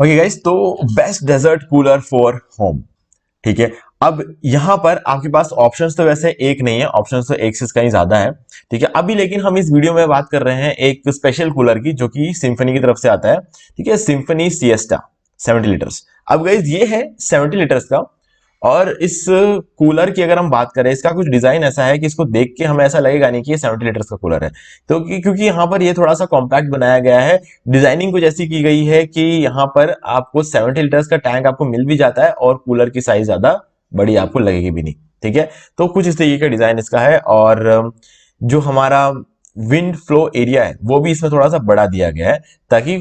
Okay guys, तो best desert cooler for home. ठीक है, अब यहां पर आपके पास ऑप्शंस तो वैसे एक नहीं है, ऑप्शंस तो एक से कहीं ज्यादा है। ठीक है, अभी लेकिन हम इस वीडियो में बात कर रहे हैं एक स्पेशल कूलर की जो कि सिम्फनी की तरफ से आता है। ठीक है, सिम्फनी सिएस्टा 70 लीटर्स। अब गाइस ये है 70 लीटर्स का, और इस कूलर की अगर हम बात करें, इसका कुछ डिजाइन ऐसा है कि इसको देख के हमें ऐसा लगेगा नहीं कि ये 70 लीटर्स का कूलर है। तो क्योंकि यहाँ पर ये थोड़ा सा कॉम्पैक्ट बनाया गया है, डिजाइनिंग कुछ ऐसी की गई है कि यहाँ पर आपको 70 लीटर्स का टैंक आपको मिल भी जाता है और कूलर की साइज ज्यादा बड़ी आपको लगेगी भी नहीं। ठीक है, तो कुछ इस तरीके का डिजाइन इसका है, और जो हमारा विंड फ्लो एरिया है वो भी इसमें थोड़ा सा बड़ा दिया गया है, ताकि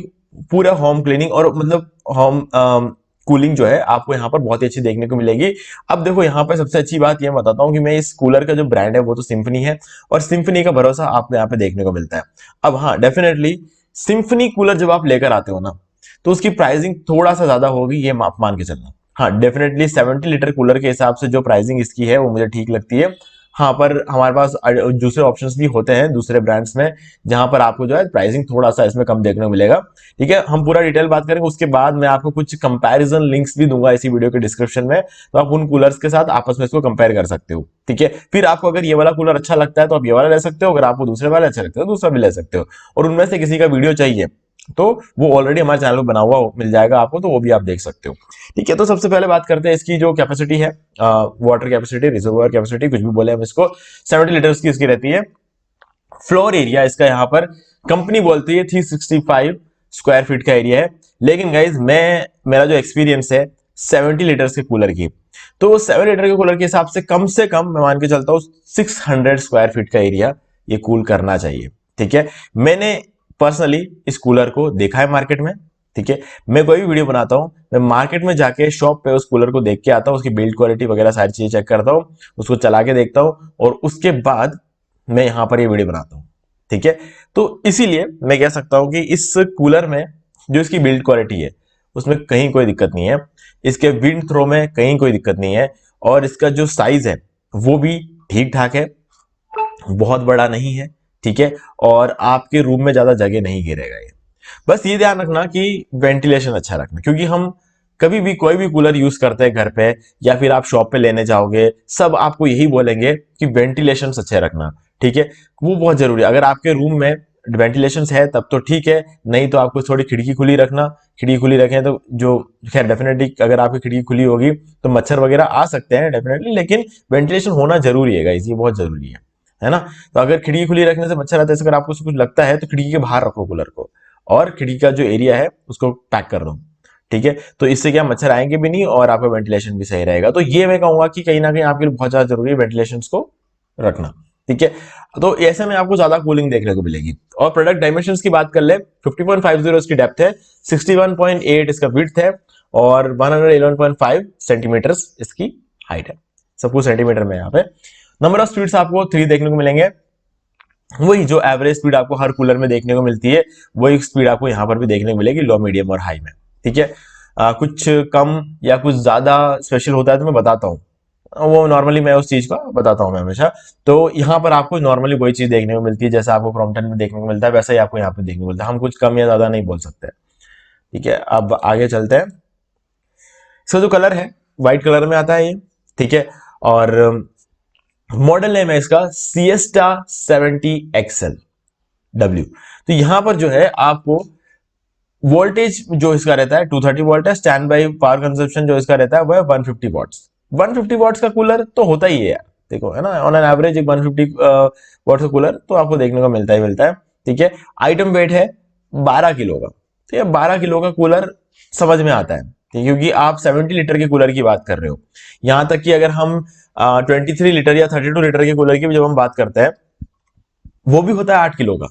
पूरा होम क्लीनिंग और मतलब होम कूलिंग जो है आपको यहाँ पर बहुत ही अच्छी देखने को मिलेगी। अब देखो, यहाँ पर सबसे अच्छी बात यह बताता हूँ कि मैं इस कूलर का जो ब्रांड है वो तो सिम्फनी है, और सिम्फनी का भरोसा आपको यहाँ पे देखने को मिलता है। अब हाँ, डेफिनेटली सिम्फनी कूलर जब आप लेकर आते हो ना, तो उसकी प्राइसिंग थोड़ा सा ज्यादा होगी, ये आप मान के चलना। हाँ, डेफिनेटली 70 लीटर कूलर के हिसाब से जो प्राइसिंग इसकी है वो मुझे ठीक लगती है। हाँ, पर हमारे पास दूसरे ऑप्शंस भी होते हैं दूसरे ब्रांड्स में, जहां पर आपको जो है प्राइसिंग थोड़ा सा इसमें कम देखने को मिलेगा। ठीक है, हम पूरा डिटेल बात करेंगे, उसके बाद मैं आपको कुछ कंपैरिजन लिंक्स भी दूंगा इसी वीडियो के डिस्क्रिप्शन में, तो आप उन कूलर्स के साथ आपस में इसको कंपेयर कर सकते हो। ठीक है, फिर आपको अगर ये वाला कूलर अच्छा लगता है तो आप ये वाला ले सकते हो, अगर आपको दूसरे वाले अच्छा लगता है तो दूसरा भी ले सकते हो, और उनमें से किसी का वीडियो चाहिए तो वो ऑलरेडी हमारे चैनल पर बना हुआ मिल जाएगा आपको, तो वो भी आप देख सकते हो। ठीक है, तो सबसे पहले बात करते हैं इसकी जो कैपेसिटी है, वाटर कैपेसिटी, रिजर्वायर कैपेसिटी, कुछ भी बोले हम इसको। 70 लीटर्स की इसकी रहती है। फ्लोर एरिया इसका यहाँ पर कंपनी बोलती है 365 स्क्वायर फीट का एरिया है, लेकिन गाइज मेरा जो एक्सपीरियंस है 70 लीटर्स के कूलर की, तो 7 लीटर के कूलर के हिसाब से कम मैं मान के चलता हूँ 600 स्क्वायर फीट का एरिया ये कूल करना चाहिए। ठीक है, मैंने पर्सनली इस कूलर को देखा है मार्केट में। ठीक है, मैं कोई भी वीडियो बनाता हूं, मैं मार्केट में जाके शॉप पे उस कूलर को देख के आता हूं, उसकी बिल्ड क्वालिटी वगैरह सारी चीजें चेक करता हूं, उसको चला के देखता हूं, और उसके बाद मैं यहां पर ये वीडियो बनाता हूं। ठीक है, तो इसीलिए मैं कह सकता हूं कि इस कूलर में जो इसकी बिल्ड क्वालिटी है उसमें कहीं कोई दिक्कत नहीं है, इसके विंड थ्रो में कहीं कोई दिक्कत नहीं है, और इसका जो साइज है वो भी ठीक ठाक है, बहुत बड़ा नहीं है। ठीक है, और आपके रूम में ज्यादा जगह नहीं घेरेगा ये। बस ये ध्यान रखना कि वेंटिलेशन अच्छा रखना, क्योंकि हम कभी भी कोई भी कूलर यूज करते हैं घर पे या फिर आप शॉप पे लेने जाओगे, सब आपको यही बोलेंगे कि वेंटिलेशन अच्छे रखना। ठीक है, वो बहुत जरूरी है। अगर आपके रूम में वेंटिलेशन है तब तो ठीक है, नहीं तो आपको थोड़ी खिड़की खुली रखना। खिड़की खुली रखें तो जो, खैर डेफिनेटली अगर आपकी खिड़की खुली होगी तो मच्छर वगैरह आ सकते हैं डेफिनेटली, लेकिन वेंटिलेशन होना जरूरी है गाइस, ये बहुत जरूरी है ना। तो अगर खिड़की खुली रखने से मच्छर आता है, अगर आपको कुछ लगता है तो खिड़की के बाहर रखो कूलर को, और खिड़की का जो एरिया है उसको पैक कर दो। ठीक है, तो इससे क्या मच्छर आएंगे भी नहीं और आपका वेंटिलेशन भी सही रहेगा। तो ये मैं कहूंगा कि कहीं ना कहीं आपके लिए बहुत ज्यादा जरूरी है वेंटिलेशन को रखना। ठीक है, तो ऐसे में आपको ज्यादा कूलिंग देखने को मिलेगी। और प्रोडक्ट डायमेंशंस की बात कर ले, 50.50 इसकी डेप्थ है, 61.8 इसका विड्थ है, और 111.5 सेंटीमीटर्स इसकी हाइट है। सब कुछ सेंटीमीटर में यहाँ पे। नंबर ऑफ स्पीड्स आपको 3 देखने को मिलेंगे, वही जो एवरेज स्पीड आपको हर कूलर में देखने को मिलती है वही स्पीड आपको यहाँ पर भी देखने को मिलेगी, लो, मीडियम और हाई में। ठीक है, कुछ कम या कुछ ज्यादा स्पेशल होता है तो मैं बताता हूँ, वो नॉर्मली मैं उस चीज का बताता हूँ मैं हमेशा। तो यहाँ पर आपको नॉर्मली वही चीज देखने को मिलती है जैसा आपको क्रॉम्पटन में देखने को मिलता है, वैसा ही आपको यहाँ पे देखने को मिलता है, हम कुछ कम या ज्यादा नहीं बोल सकते। ठीक है, अब आगे चलते हैं। इसका जो कलर है व्हाइट कलर में आता है ये। ठीक है, और मॉडल नेम है इसका सिएस्टा 70 XL W। तो यहां पर जो है आपको वोल्टेज जो इसका रहता है 230 वोल्ट है, स्टैंड बाई पावर कंजप्शन जो इसका रहता है वह 150 वॉट्स। 150 वॉट्स का कूलर तो होता ही है यार, देखो है ना, ऑन एन एवरेज एक 150 वॉट्स का कूलर तो आपको देखने को मिलता है। ठीक है, आइटम वेट है 12 किलो का। ठीक है, 12 किलो का कूलर समझ में आता है, क्योंकि आप 70 लीटर के कूलर की बात कर रहे हो। यहां तक कि अगर हम 23 लीटर या 32 लीटर के कूलर की भी जब हम बात करते हैं, वो भी होता है 8 किलो का,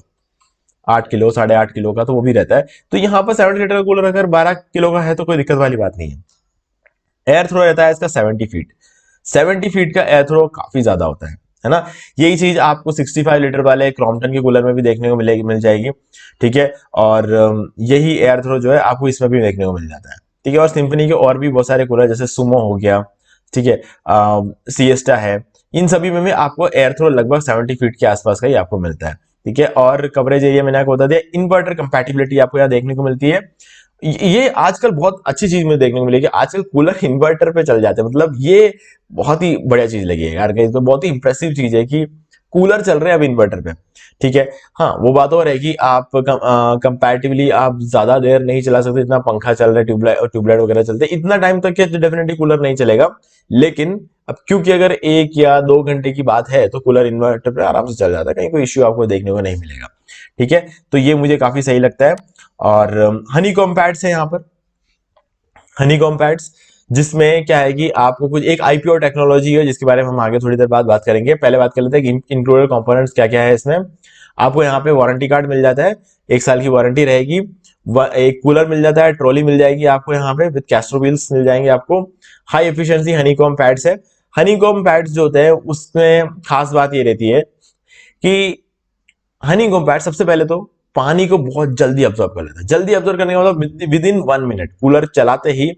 8 किलो 8.5 किलो का, तो वो भी रहता है। तो यहाँ पर 70 लीटर का कूलर अगर 12 किलो का है तो कोई दिक्कत वाली बात नहीं है। एयर थ्रो रहता है इसका 70 फीट। 70 फीट का एयर थ्रो काफी ज्यादा होता है ना। यही चीज आपको 65 लीटर वाले क्रॉम्पटन के कूलर में भी देखने को मिल जाएगी। ठीक है, और यही एयर थ्रो जो है आपको इसमें भी देखने को मिल जाता है। ठीक है, और सिम्फनी के और भी बहुत सारे कूलर जैसे सुमो हो गया, ठीक है, सिएस्टा है, इन सभी में भी आपको एयर थ्रो लगभग 70 फीट के आसपास का ही आपको मिलता है। ठीक है, और कवरेज एरिया मैंने आपको बता दिया। इन्वर्टर कंपैटिबिलिटी आपको यहाँ देखने को मिलती है, ये आजकल बहुत अच्छी चीज मुझे देखने को मिलेगी, आजकल कूलर इन्वर्टर पे चल जाते हैं, मतलब ये बहुत ही बढ़िया चीज लगी है यार, तो बहुत ही इंप्रेसिव चीज है कि कूलर चल रहे हैं अब इन्वर्टर पे। ठीक है, हाँ वो बात और है कि आप कंपैरेटिवली आप ज्यादा देर नहीं चला सकते, इतना पंखा चल रहा है, ट्यूबलाइट वगैरह चलते हैं, इतना टाइम तक डेफिनेटली कूलर नहीं चलेगा। लेकिन अब क्योंकि अगर 1 या 2 घंटे की बात है तो कूलर इन्वर्टर पे आराम से चल जाता है, कहीं कोई इश्यू आपको देखने को नहीं मिलेगा। ठीक है, तो ये मुझे काफी सही लगता है। और हनी कॉम पैड्स है यहाँ पर, हनी कॉम पैड्स, जिसमें क्या है कि आपको कुछ एक आईपीओ टेक्नोलॉजी है जिसके बारे में हम आगे थोड़ी देर बाद बात करेंगे। पहले बात कर लेते हैं कि इंक्लूडेड कंपोनेंट्स क्या क्या है इसमें। आपको यहाँ पे वारंटी कार्ड मिल जाता है, 1 साल की वारंटी रहेगी। एक कूलर मिल जाता है, ट्रॉली मिल जाएगी आपको यहाँ पे विद कैस्ट्रो व्हील्स मिल जाएंगे आपको। हाई एफिशिएंसी हनीकॉम पैड्स है। हनीकॉम पैड्स जो होते हैं उसमें खास बात ये रहती है कि हनीकॉम पैड सबसे पहले तो पानी को बहुत जल्दी अब्सॉर्ब कर लेता है। जल्दी अब्सॉर्ब करने का मतलब विद इन 1 मिनट, कूलर चलाते ही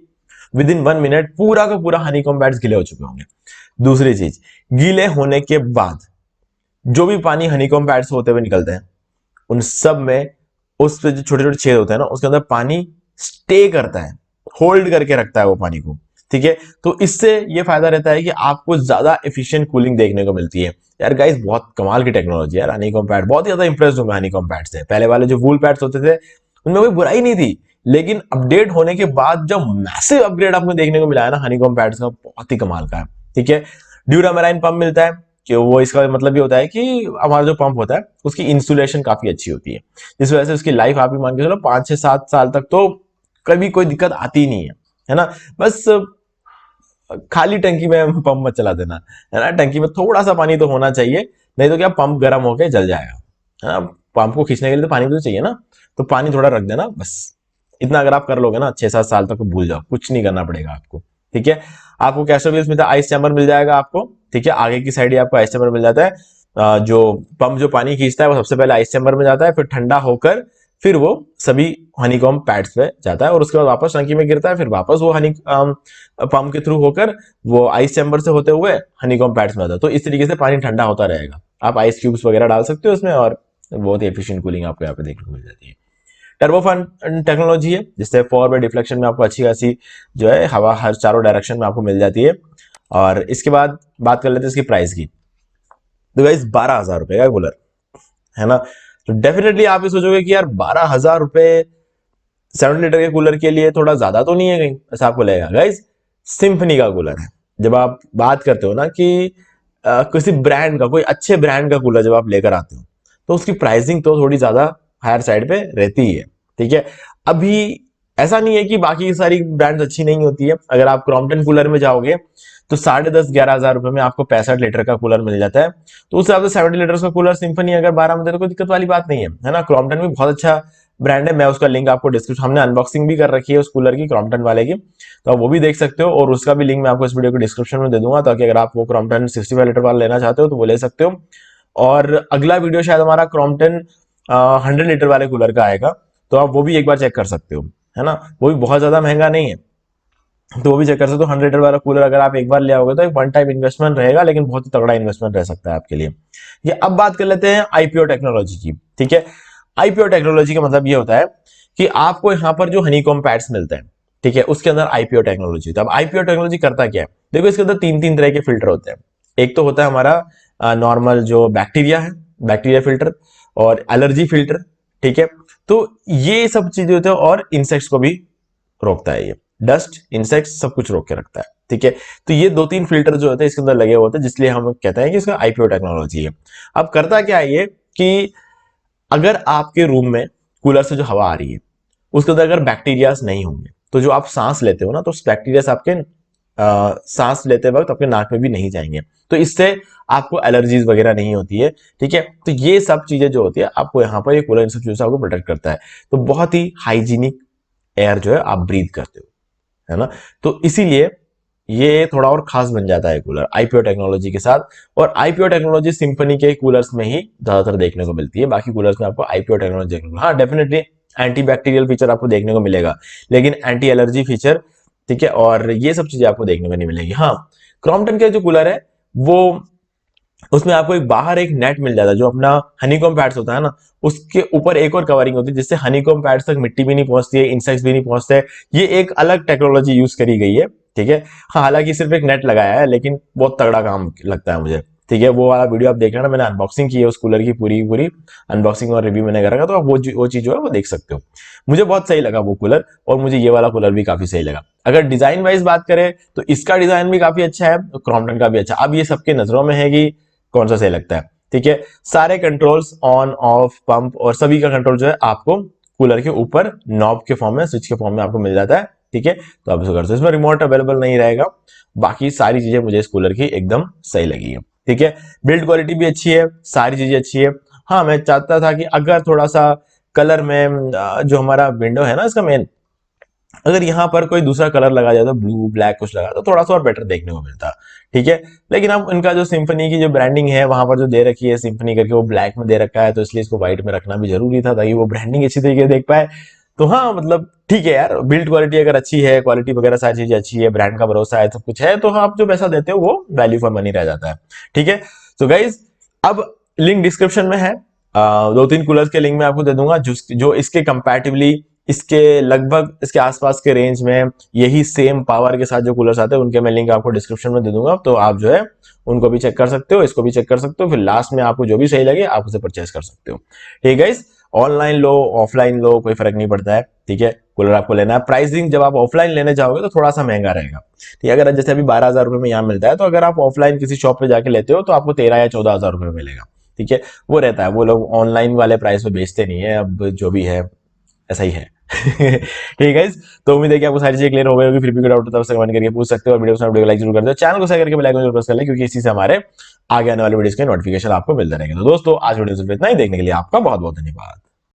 विद इन 1 मिनट पूरा का पूरा हनीकॉम पैड्स गीले हो चुके होंगे। दूसरी चीज, गीले होने के बाद जो भी पानी हनीकॉम पैड से होते हुए निकलते हैं उन सब में उस पे जो छोटे छोटे छेद होते हैं ना उसके अंदर पानी स्टे करता है, होल्ड करके रखता है वो पानी को। ठीक है, तो इससे ये फायदा रहता है कि आपको ज्यादा एफिशिएंट कूलिंग देखने को मिलती है। यार गाइस बहुत कमाल की टेक्नोलॉजी है यार हनीकॉम पैड, बहुत ही ज्यादा इंप्रेस्ड हूं मैं हनीकॉम पैड से। पहले वाले जो वूल पैड्स होते थे उनमें कोई बुराई नहीं थी, लेकिन अपडेट होने के बाद जो मैसिव अपग्रेड आपको देखने को मिला है ना हनीकॉम पैड्स का, बहुत ही कमाल का है। ठीक है, ड्यूरामेराइन पंप मिलता है कि वो, इसका मतलब ये होता है कि हमारा जो पंप होता है उसकी इंसुलेशन काफी अच्छी होती है, जिस वजह से उसकी लाइफ आप ही मान के चलो 5 से 7 साल तक तो कभी कोई दिक्कत आती नहीं है ना। बस खाली टंकी में पंप मत चला देना, है ना, टंकी में थोड़ा सा पानी तो होना चाहिए, नहीं तो क्या पंप गर्म होके जल जाएगा, है ना। पंप को खींचने के लिए तो पानी भी तो चाहिए ना, तो पानी थोड़ा रख देना बस। इतना अगर आप कर लोगे ना 6-7 साल तक तो भूल जाओ, कुछ नहीं करना पड़ेगा आपको। ठीक है, आपको कैस्टर व्हील्स मिलता है, आइस चैम्बर मिल जाएगा आपको। ठीक है, आगे की साइड ही आपको आइस चैम्बर मिल जाता है। जो पंप जो पानी खींचता है वो सबसे पहले आइस चैम्बर में जाता है, फिर ठंडा होकर फिर वो सभी हनीकॉम पैड्स पे जाता है और उसके बाद वापस टंकी में गिरता है, फिर वापस वो हनी पंप के थ्रू होकर वो आइस चैम्बर से होते हुए हनीकॉम पैड्स में आता है। तो इस तरीके से पानी ठंडा होता रहेगा, आप आइस क्यूब्स वगैरह डाल सकते हो उसमें और बहुत ही एफिशिएंट कूलिंग आपको यहाँ पे देखने को मिल जाती है। टर्बोफैन टेक्नोलॉजी है जिससे फॉरवर्ड डिफ्लेक्शन में आपको अच्छी खासी जो है हवा हर चारों डायरेक्शन में आपको मिल जाती है। और इसके बाद बात कर लेते हैं इसकी प्राइस की। तो गाइस 12,000 रुपए का कूलर है ना, तो डेफिनेटली आप ये सोचोगे कि यार 12,000 रुपए 7 लीटर के कूलर के लिए थोड़ा ज्यादा तो नहीं है कहीं, ऐसा आपको लगेगा। गाइस सिंफनी का कूलर है, जब आप बात करते हो ना कि किसी ब्रांड का, कोई अच्छे ब्रांड का कूलर जब आप लेकर आते हो तो उसकी प्राइसिंग तो थोड़ी ज्यादा हायर साइड पे रहती है। ठीक है, अभी ऐसा नहीं है कि बाकी सारी ब्रांड्स अच्छी नहीं होती है। अगर आप क्रॉम्पटन कूलर में जाओगे तो 10,500-11,000 रुपए में आपको 65 लीटर का कूलर मिल जाता है। तो उस हिसाब से 70 लीटर का कूलर सिंफनी अगर 12 में दे तो कोई दिक्कत वाली बात नहीं है ना। क्रॉम्पटन भी बहुत अच्छा ब्रांड है, मैं उसका लिंक आपको डिस्क्रिप्शन, हमने अनबॉक्सिंग भी कर रखी है उस कूलर की, क्रॉम्पटन वाले की, तो आप वो भी देख सकते हो और उसका भी लिंक मैं आपको इस वीडियो के डिस्क्रिप्शन में दे दूंगा, ताकि अगर आप वो क्रॉम्पटन 65 लीटर वाला लेना चाहते हो तो वो ले सकते हो। और अगला वीडियो शायद हमारा क्रॉम्पटन 100 लीटर वाले कूलर का आएगा, तो आप वो भी एक बार चेक कर सकते हो, है ना। वो भी बहुत ज्यादा महंगा नहीं है, तो वो भी चेक कर सकते हो। 100 लीटर वाला कूलर अगर आप एक बार ले आओगे तो एक वन टाइम इन्वेस्टमेंट रहेगा, लेकिन बहुत ही तगड़ा इन्वेस्टमेंट रह सकता है आपके लिए। ये अब बात कर लेते हैं आईपीओ टेक्नोलॉजी की। ठीक है, आईपीओ टेक्नोलॉजी का मतलब ये होता है कि आपको यहाँ पर जो हनीकॉम पैड्स मिलते हैं, ठीक है, उसके अंदर आईपीओ टेक्नोलॉजी। तो अब आईपीओ टेक्नोलॉजी करता क्या है, देखो इसके अंदर 3 तरह के फिल्टर होते हैं। एक तो होता है हमारा नॉर्मल जो बैक्टीरिया है, बैक्टीरिया फिल्टर, और एलर्जी फिल्टर। ठीक है, तो ये सब चीजें होते हैं, और इंसेक्ट्स को भी रोकता है ये, डस्ट इंसेक्ट सब कुछ रोक के रखता है। ठीक है, तो ये 2-3 फिल्टर जो होते हैं इसके अंदर लगे होते हैं, जिसलिए हम कहते हैं कि इसका आईपीओ टेक्नोलॉजी है। अब करता क्या है ये कि अगर आपके रूम में कूलर से जो हवा आ रही है उसके अंदर अगर बैक्टीरियाज नहीं होंगे तो जो आप सांस लेते हो ना, तो उस बैक्टीरिया आपके सांस लेते वक्त आपके नाक में भी नहीं जाएंगे, तो इससे आपको एलर्जीज वगैरह नहीं होती है। ठीक है, तो ये सब चीजें जो होती है आपको यहाँ पर ये कूलर इन सब चीजों से आपको प्रोटेक्ट करता है। तो बहुत ही हाइजीनिक एयर जो है आप ब्रीथ करते हो, है ना। तो इसीलिए ये थोड़ा और खास बन जाता है कूलर आईपीओ टेक्नोलॉजी के साथ। और आईपीओ टेक्नोलॉजी सिंफनी के कूलर्स में ही ज्यादातर देखने को मिलती है, बाकी कूलर्स में आपको आईपीओ टेक्नोलॉजी देखने को, हाँ डेफिनेटली एंटी बैक्टीरियल फीचर आपको देखने को मिलेगा, लेकिन एंटी एलर्जी फीचर, ठीक है, और ये सब चीजें आपको देखने को नहीं मिलेगी। हाँ, क्रॉम्पटन के जो कूलर है वो उसमें आपको एक बाहर एक नेट मिल जाता है, जो अपना हनीकॉम्ब पैड्स होता है ना, उसके ऊपर एक और कवरिंग होती है, जिससे हनीकॉम्ब पैड्स तक मिट्टी भी नहीं पहुंचती है, इंसेक्ट्स भी नहीं पहुंचते हैं। ये एक अलग टेक्नोलॉजी यूज करी गई है, ठीक है। हाँ, हालांकि सिर्फ एक नेट लगाया है, लेकिन बहुत तगड़ा काम लगता है मुझे, ठीक है। वो वाला वीडियो आप देख लेना, मैंने अनबॉक्सिंग की है उस कूलर की, पूरी पूरी अनबॉक्सिंग और रिव्यू मैंने करा, तो आप वो चीज जो है वो देख सकते हो। मुझे बहुत सही लगा वो कूलर, और मुझे ये वाला कूलर भी काफी सही लगा। अगर डिजाइन वाइज बात करें तो इसका डिजाइन भी काफी अच्छा है, क्रॉम्पटन का भी अच्छा। अब ये सबके नजरों में है कि कौन सा सही लगता है, ठीक है। सारे कंट्रोल्स ऑन ऑफ पंप और सभी का कंट्रोल जो है आपको कूलर के ऊपर नॉब के फॉर्म में, स्विच के फॉर्म में आपको मिल जाता है, ठीक है। तो आप इसको कर सकते हो। इसमें रिमोट अवेलेबल नहीं रहेगा। बाकी सारी चीजें मुझे इस कूलर की एकदम सही लगी है, ठीक है। बिल्ड क्वालिटी भी अच्छी है, सारी चीजें अच्छी है। हाँ, मैं चाहता था कि अगर थोड़ा सा कलर में जो हमारा विंडो है ना इसका मेन, अगर यहाँ पर कोई दूसरा कलर लगा जाए तो ब्लू ब्लैक कुछ लगा तो थोड़ा सा और बेटर देखने को मिलता, ठीक है। लेकिन अब इनका जो सिंफनी की जो ब्रांडिंग है वहां पर जो दे रखी है सिंफनी करके, वो ब्लैक में दे रखा है, तो इसलिए इसको व्हाइट में रखना भी जरूरी था ताकि वो ब्रांडिंग अच्छी तरीके से देख पाए। तो हाँ, मतलब ठीक है यार, बिल्ड क्वालिटी अगर अच्छी है, क्वालिटी वगैरह सारी चीजें अच्छी है, ब्रांड का भरोसा है, सब कुछ है, तो आप जो पैसा देते हो वो वैल्यू फॉर मनी रह जाता है, ठीक है। तो गाइज, अब लिंक डिस्क्रिप्शन में है, 2-3 कूलर्स के लिंक मैं आपको दे दूंगा, जो इसके कंपैटिबली, इसके लगभग इसके आसपास के रेंज में यही सेम पावर के साथ जो कूलर्स आते हैं, उनके मैं लिंक आपको डिस्क्रिप्शन में दे दूंगा, तो आप जो है उनको भी चेक कर सकते हो, इसको भी चेक कर सकते हो, फिर लास्ट में आपको जो भी सही लगे आप उसे परचेस कर सकते हो, ठीक है। ऑनलाइन लो ऑफलाइन लो कोई फर्क नहीं पड़ता है, ठीक है। कूलर आपको लेना है, प्राइसिंग जब आप ऑफलाइन लेने जाओगे तो थोड़ा सा महंगा रहेगा, ठीक है। अगर जैसे अभी 12,000 रुपए में यहाँ मिलता है, तो अगर आप ऑफलाइन किसी शॉप पे जाके लेते हो तो आपको 13 या 14,000 रुपए में मिलेगा, ठीक है। वो रहता है, वो लोग ऑनलाइन वाले प्राइस पे बेचते नहीं है, अब जो भी है ऐसा ही है। ठीक है, तो उम्मीद है कि आपको सारी चीजें क्लियर हो गई होगी। फिर भी कोई डाउट तो कमेंट करके पूछ सकते हो, और वीडियो लाइक जरूर कर दो, चैनल को शेयर करके बेल आइकन जरूर प्रेस कर ले, क्योंकि इसी से हमारे आगे आने वाले वीडियोस के नोटिफिकेशन आपको मिलते रहेंगे। तो दोस्तों, आज वीडियो सिर्फ इतना ही, देखने के लिए आपका बहुत बहुत धन्यवाद।